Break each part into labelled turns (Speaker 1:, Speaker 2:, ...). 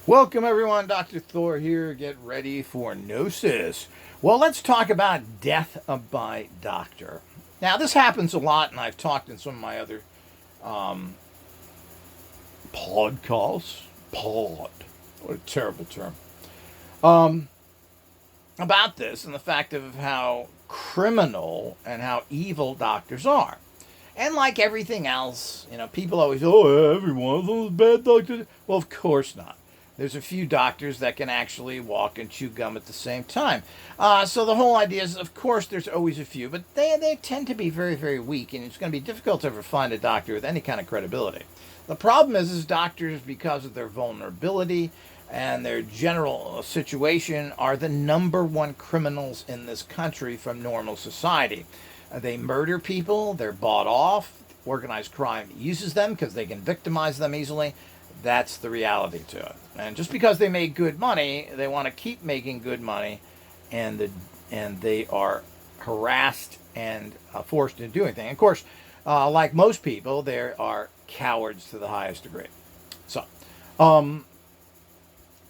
Speaker 1: Welcome everyone, Dr. Thor here. Get ready for Gnosis. Well, let's talk about death by doctor. Now, this happens a lot, and I've talked in some of my other um, podcasts. Pod. What a terrible term. Um, about this and the fact of how criminal and how evil doctors are. And like everything else, people always, oh, every one of them is bad doctors. Well, of course not. There's a few doctors that can actually walk and chew gum at the same time. So the whole idea is, of course, there's always a few, but they tend to be very, very weak, and it's going to be difficult to ever find a doctor with any kind of credibility. The problem is doctors, because of their vulnerability and their general situation, are the number one criminals in this country from normal society. They murder people, they're bought off, organized crime uses them because they can victimize them easily. That's the reality to it. And just because they make good money, they want to keep making good money, and they are harassed and forced to do anything. Of course, like most people, they are cowards to the highest degree. So, but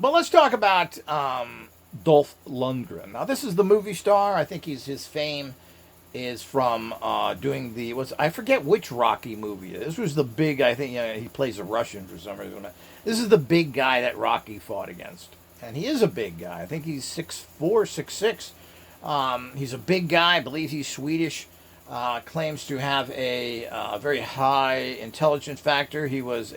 Speaker 1: let's talk about Dolph Lundgren. Now, this is the movie star. I think his fame is from doing I forget which Rocky movie. This was the big, I think, he plays a Russian for some reason. This is the big guy that Rocky fought against. And he is a big guy. I think he's 6'4", 6'6". He's a big guy. I believe he's Swedish. Claims to have a very high intelligence factor. He was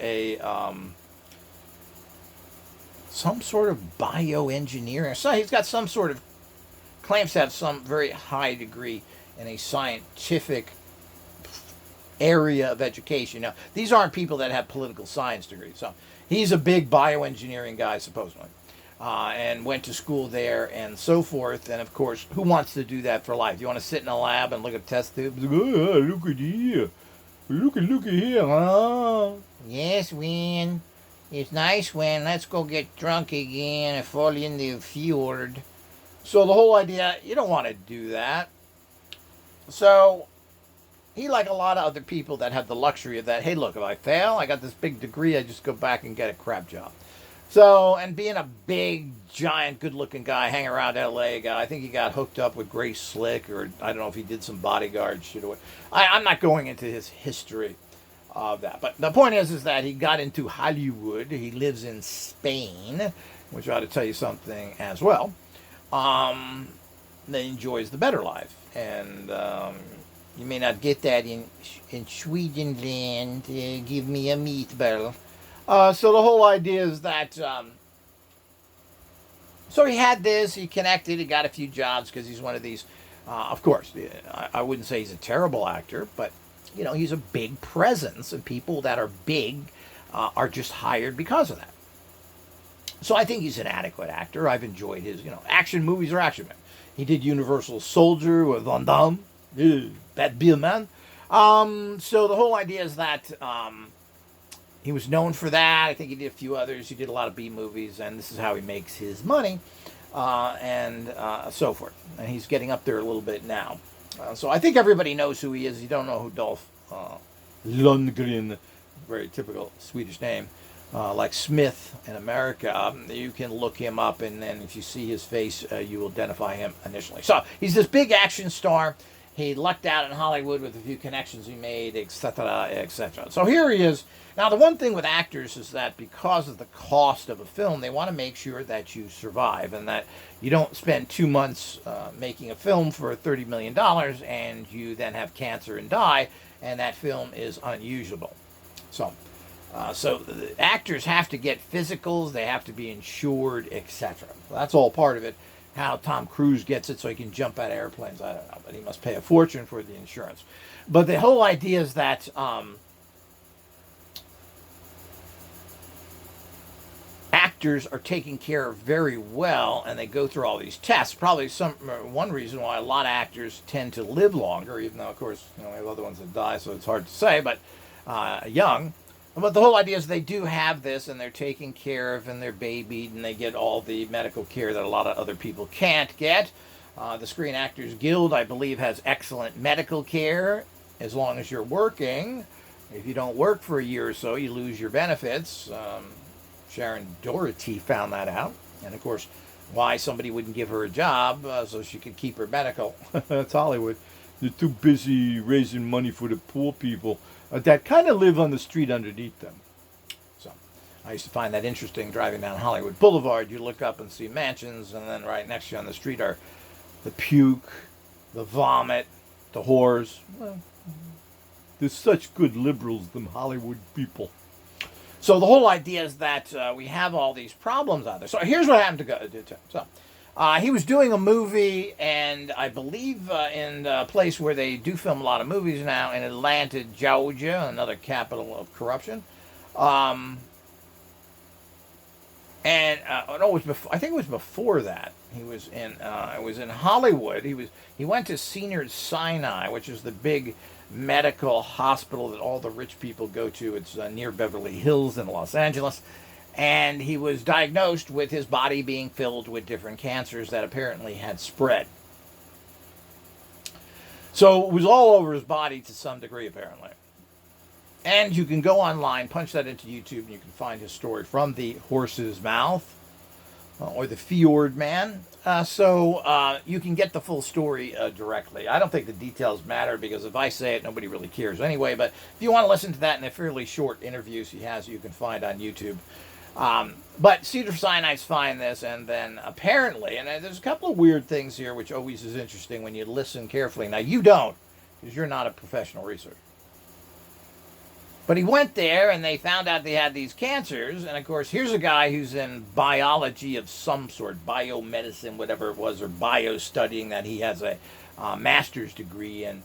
Speaker 1: some sort of bioengineer. So he's got some sort of, claims to have some very high degree in a scientific area of education. Now, these aren't people that have political science degrees. So he's a big bioengineering guy, supposedly, and went to school there and so forth. And of course, who wants to do that for life? You want to sit in a lab and look at test tubes? Oh, look at here. Look at here. Huh? Yes, Win. It's nice, Win. Let's go get drunk again and fall in the fjord. So the whole idea, you don't want to do that. So he, like a lot of other people that have the luxury of that, hey, look, if I fail, I got this big degree, I just go back and get a crap job. So, and being a big, giant, good-looking guy, hanging around L.A. guy, I think he got hooked up with Grace Slick, or I don't know if he did some bodyguard shit. I'm not going into his history of that. But the point is that he got into Hollywood. He lives in Spain, which ought to tell you something as well. That enjoys the better life, and you may not get that in Swedenland. Give me a meatball. So the whole idea is that so he had this, he connected, he got a few jobs because he's one of these. Of course, I wouldn't say he's a terrible actor, but he's a big presence, and people that are big are just hired because of that. So I think he's an adequate actor. I've enjoyed his, action movies are action men. He did Universal Soldier with Van Damme. That Bill man. So the whole idea is that he was known for that. I think he did a few others. He did a lot of B movies, and this is how he makes his money, and so forth. And he's getting up there a little bit now. So I think everybody knows who he is. You don't know who Dolph Lundgren, very typical Swedish name. Like Smith in America, you can look him up, and then if you see his face, you will identify him initially. So he's this big action star. He lucked out in Hollywood with a few connections he made, etc., etc. So here he is. Now, the one thing with actors is that because of the cost of a film, they want to make sure that you survive and that you don't spend 2 months making a film for $30 million and you then have cancer and die, and that film is unusable. So the actors have to get physicals, they have to be insured, etc. That's all part of it. How Tom Cruise gets it so he can jump out of airplanes, I don't know, but he must pay a fortune for the insurance. But the whole idea is that actors are taken care of very well, and they go through all these tests. Probably one reason why a lot of actors tend to live longer, even though, of course, we have other ones that die, so it's hard to say, but young. But the whole idea is they do have this, and they're taken care of, and they're babied, and they get all the medical care that a lot of other people can't get. The Screen Actors Guild, I believe, has excellent medical care as long as you're working. If you don't work for a year or so, you lose your benefits. Sharon Doherty found that out. And of course, why somebody wouldn't give her a job so she could keep her medical. That's Hollywood. They're too busy raising money for the poor people that kind of live on the street underneath them. So I used to find that interesting driving down Hollywood Boulevard. You look up and see mansions, and then right next to you on the street are the puke, the vomit, the whores. Well, they're such good liberals, them Hollywood people. So the whole idea is that we have all these problems out there. So here's what happened to him. So he was doing a movie, and I believe in a place where they do film a lot of movies now, in Atlanta, Georgia, another capital of corruption. No, it was before, I think it was before that. He was in it was in Hollywood. He went to Senior Sinai, which is the big medical hospital that all the rich people go to. It's near Beverly Hills in Los Angeles. And he was diagnosed with his body being filled with different cancers that apparently had spread. So it was all over his body to some degree, apparently. And you can go online, punch that into YouTube, and you can find his story from the horse's mouth, or the Fjord Man. So you can get the full story directly. I don't think the details matter, because if I say it, nobody really cares anyway. But if you want to listen to that in a fairly short interviews he has, you can find on YouTube. But Cedar Sinai's find this, and then apparently, and there's a couple of weird things here, which always is interesting when you listen carefully. Now, you don't, because you're not a professional researcher. But he went there, and they found out they had these cancers. And, of course, here's a guy who's in biology of some sort, biomedicine, whatever it was, or bio-studying, that he has a master's degree in.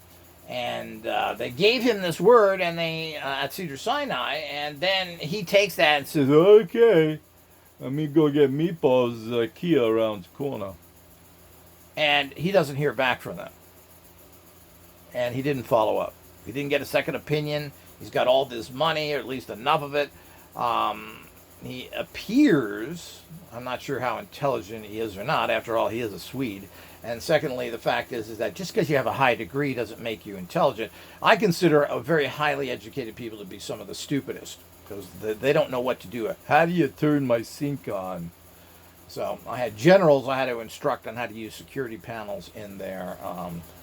Speaker 1: And they gave him this word, and they at Cedar Sinai, and then he takes that and says, okay, let me go get meatballs Kia around the corner. And he doesn't hear back from them. And he didn't follow up. He didn't get a second opinion. He's got all this money, or at least enough of it. He appears, I'm not sure how intelligent he is or not. After all, he is a Swede. And secondly, the fact is that just because you have a high degree doesn't make you intelligent. I consider a very highly educated people to be some of the stupidest, because they don't know what to do. How do you turn my sink on? So I had generals I had to instruct on how to use security panels in their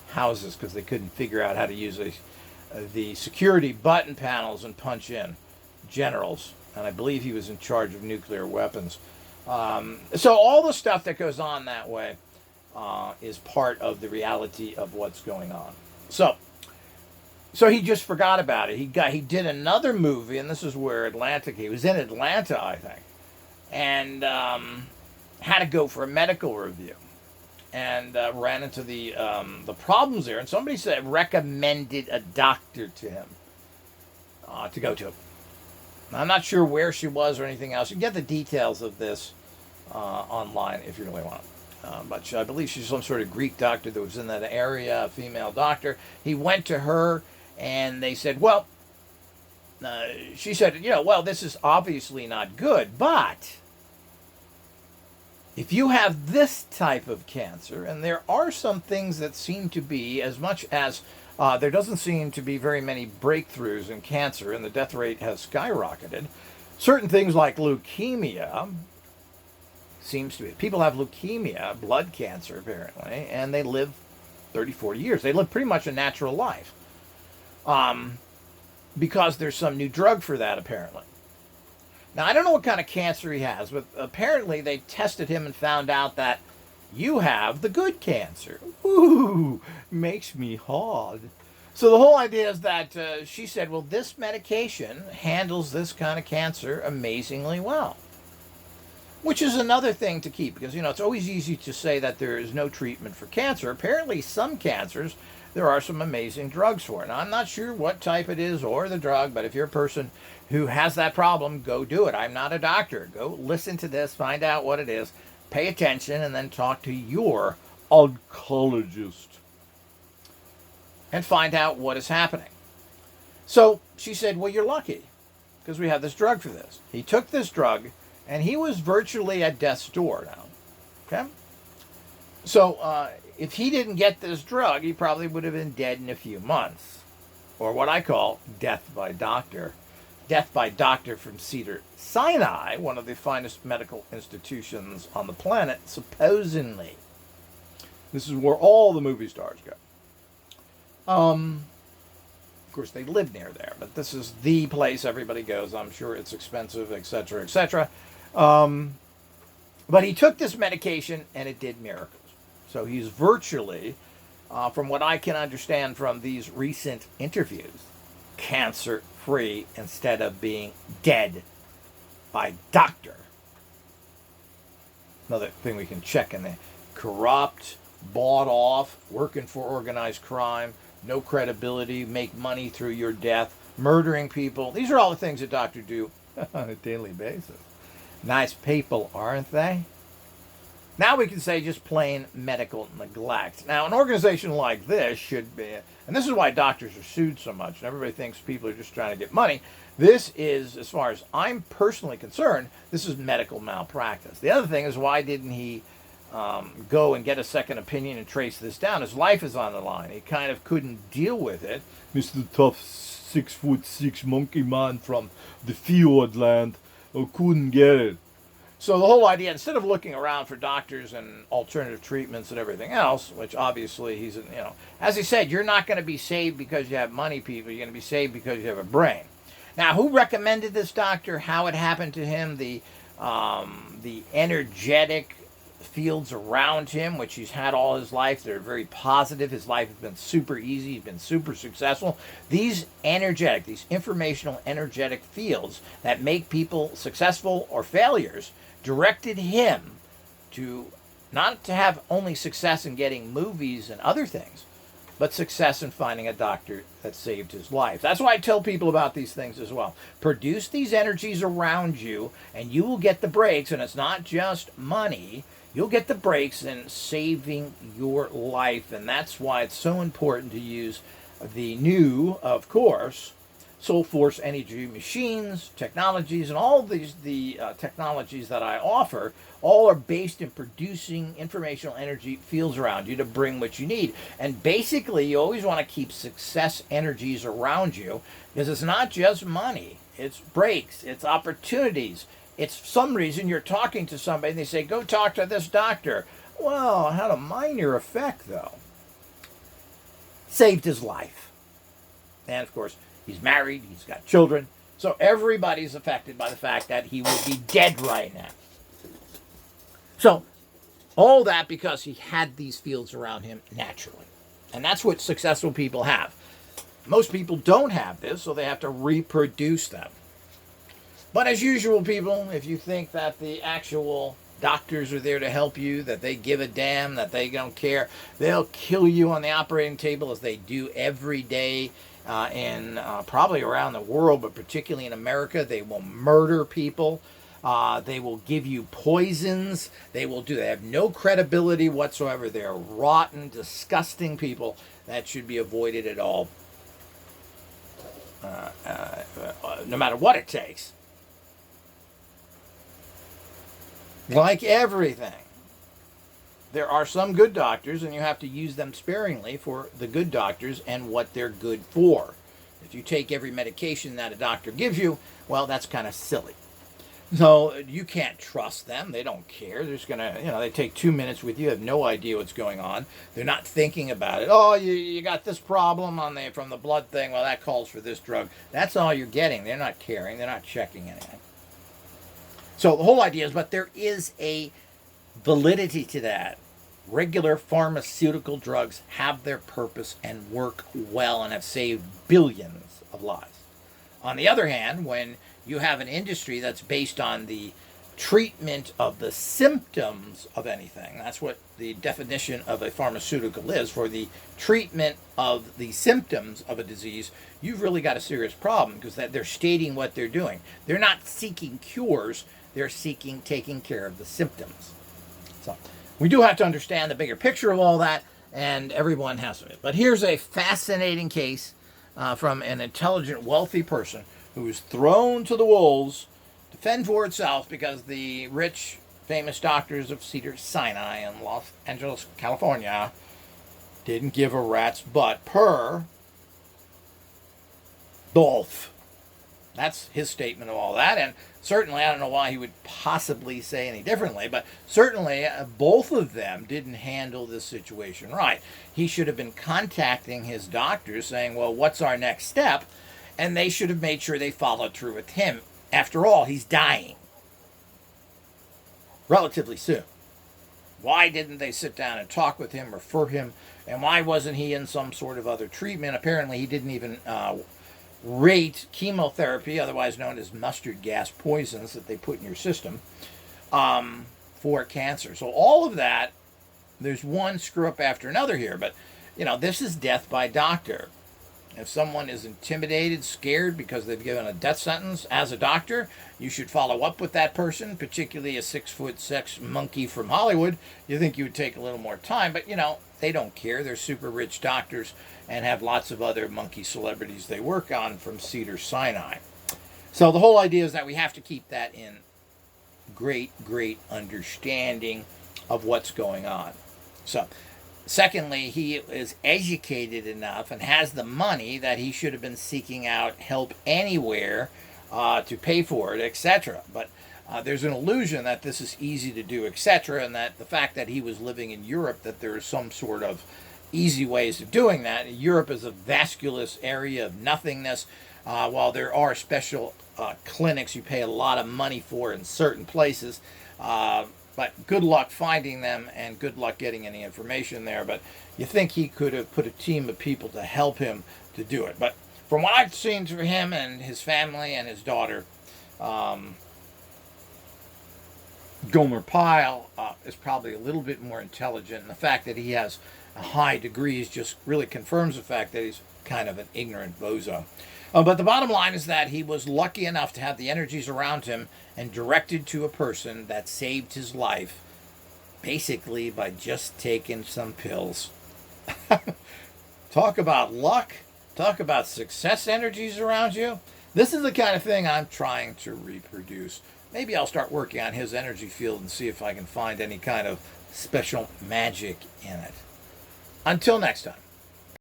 Speaker 1: houses, because they couldn't figure out how to use the security button panels and punch in. Generals. And I believe he was in charge of nuclear weapons. So all the stuff that goes on that way is part of the reality of what's going on. So he just forgot about it. He did another movie, and this is where he was in Atlanta, I think, and had to go for a medical review, and ran into the problems there. And somebody recommended a doctor to him to go to. I'm not sure where she was or anything else. You can get the details of this online if you really want. But I believe she's some sort of Greek doctor that was in that area, a female doctor. He went to her, and they said, well, she said, well, this is obviously not good, but if you have this type of cancer, and there are some things that seem to be, as much as there doesn't seem to be very many breakthroughs in cancer, and the death rate has skyrocketed, certain things like leukemia seems to be. People have leukemia, blood cancer apparently, and they live 30, 40 years. They live pretty much a natural life. Because there's some new drug for that apparently. Now, I don't know what kind of cancer he has, but apparently they tested him and found out that you have the good cancer. Ooh, makes me hard. So the whole idea is that she said, well, this medication handles this kind of cancer amazingly well. Which is another thing to keep, because, it's always easy to say that there is no treatment for cancer. Apparently, some cancers, there are some amazing drugs for it. Now, I'm not sure what type it is or the drug, but if you're a person who has that problem, go do it. I'm not a doctor. Go listen to this, find out what it is, pay attention, and then talk to your oncologist and find out what is happening. So she said, well, you're lucky, because we have this drug for this. He took this drug, and he was virtually at death's door now. Okay? So if he didn't get this drug, he probably would have been dead in a few months. Or what I call death by doctor. Death by doctor from Cedar Sinai, one of the finest medical institutions on the planet, supposedly. This is where all the movie stars go. Of course, they live near there, but this is the place everybody goes. I'm sure it's expensive, etc., etc. But he took this medication, and it did miracles. So he's virtually, from what I can understand from these recent interviews, cancer-free instead of being dead by doctor. Another thing we can check in there. Corrupt, bought off, working for organized crime, no credibility, make money through your death, murdering people. These are all the things that doctors do on a daily basis. Nice people, aren't they? Now we can say just plain medical neglect. Now, an organization like this should be, and this is why doctors are sued so much, and everybody thinks people are just trying to get money. This is, as far as I'm personally concerned, this is medical malpractice. The other thing is, why didn't he go and get a second opinion and trace this down? His life is on the line. He kind of couldn't deal with it. Mr. Tough 6'6" monkey man from the Fjord land, couldn't get it. So the whole idea, instead of looking around for doctors and alternative treatments and everything else, which obviously he's, as he said, you're not going to be saved because you have money, people. You're going to be saved because you have a brain. Now, who recommended this doctor? How it happened to him? The energetic fields around him, which he's had all his life, they're very positive. His life has been super easy. He's been super successful. These informational energetic fields that make people successful or failures directed him to not to have only success in getting movies and other things, but success in finding a doctor that saved his life. That's why I tell people about these things as well. Produce these energies around you, and you will get the breaks, and it's not just money. You'll get the breaks in saving your life, and that's why it's so important to use the new, of course, Soul Force energy machines, technologies, and all these technologies that I offer, all are based in producing informational energy fields around you to bring what you need. And basically, you always want to keep success energies around you, because it's not just money. It's breaks. It's opportunities. It's some reason you're talking to somebody and they say, go talk to this doctor. Well, it had a minor effect, though. Saved his life. And, of course, he's married, he's got children, so everybody's affected by the fact that he would be dead right now. So, all that because he had these fields around him naturally. And that's what successful people have. Most people don't have this, so they have to reproduce them. But as usual, people, if you think that the actual doctors are there to help you, that they give a damn, that they don't care, they'll kill you on the operating table as they do every day. And probably around the world, but particularly in America. They will murder people. They will give you poisons. They have no credibility whatsoever. They're rotten, disgusting people that should be avoided at all, no matter what it takes. Like everything, there are some good doctors, and you have to use them sparingly for the good doctors and what they're good for. If you take every medication that a doctor gives you, well, that's kind of silly. So you can't trust them. They don't care. They're just going to, they take 2 minutes with you, have no idea what's going on. They're not thinking about it. Oh, you got this problem from the blood thing. Well, that calls for this drug. That's all you're getting. They're not caring. They're not checking anything. So the whole idea is, but there is a validity to that. Regular pharmaceutical drugs have their purpose and work well and have saved billions of lives. On the other hand, when you have an industry that's based on the treatment of the symptoms of anything, that's what the definition of a pharmaceutical is, for the treatment of the symptoms of a disease, you've really got a serious problem, because they're stating what they're doing. They're not seeking cures, they're taking care of the symptoms. So we do have to understand the bigger picture of all that, and everyone has to. But here's a fascinating case from an intelligent, wealthy person who was thrown to the wolves to fend for itself because the rich, famous doctors of Cedar Sinai in Los Angeles, California, didn't give a rat's butt per Dolph. That's his statement of all that. And certainly, I don't know why he would possibly say any differently, but certainly both of them didn't handle this situation right. He should have been contacting his doctors saying, well, what's our next step? And they should have made sure they followed through with him. After all, he's dying relatively soon. Why didn't they sit down and talk with him, refer him, and why wasn't he in some sort of other treatment? Apparently, he didn't even rate chemotherapy, otherwise known as mustard gas poisons that they put in your system, for cancer. So all of that, there's one screw up after another here, but this is death by doctor. If someone is intimidated, scared because they've given a death sentence as a doctor, you should follow up with that person, particularly a 6'6" monkey from Hollywood. You think you would take a little more time, but they don't care. They're super rich doctors and have lots of other monkey celebrities they work on from Cedars-Sinai. So the whole idea is that we have to keep that in great understanding of what's going on. So, secondly, he is educated enough and has the money that he should have been seeking out help anywhere to pay for it, etc. But there's an illusion that this is easy to do, etc., and that the fact that he was living in Europe, that there is some sort of easy ways of doing that. Europe is a vasculous area of nothingness. While there are special clinics you pay a lot of money for in certain places, but good luck finding them and good luck getting any information there. But you think he could have put a team of people to help him to do it. But from what I've seen for him and his family and his daughter, Gomer Pyle is probably a little bit more intelligent. And the fact that he has a high degrees just really confirms the fact that he's kind of an ignorant bozo. But the bottom line is that he was lucky enough to have the energies around him and directed to a person that saved his life, basically by just taking some pills. Talk about luck. Talk about success energies around you. This is the kind of thing I'm trying to reproduce. Maybe I'll start working on his energy field and see if I can find any kind of special magic in it. Until next time.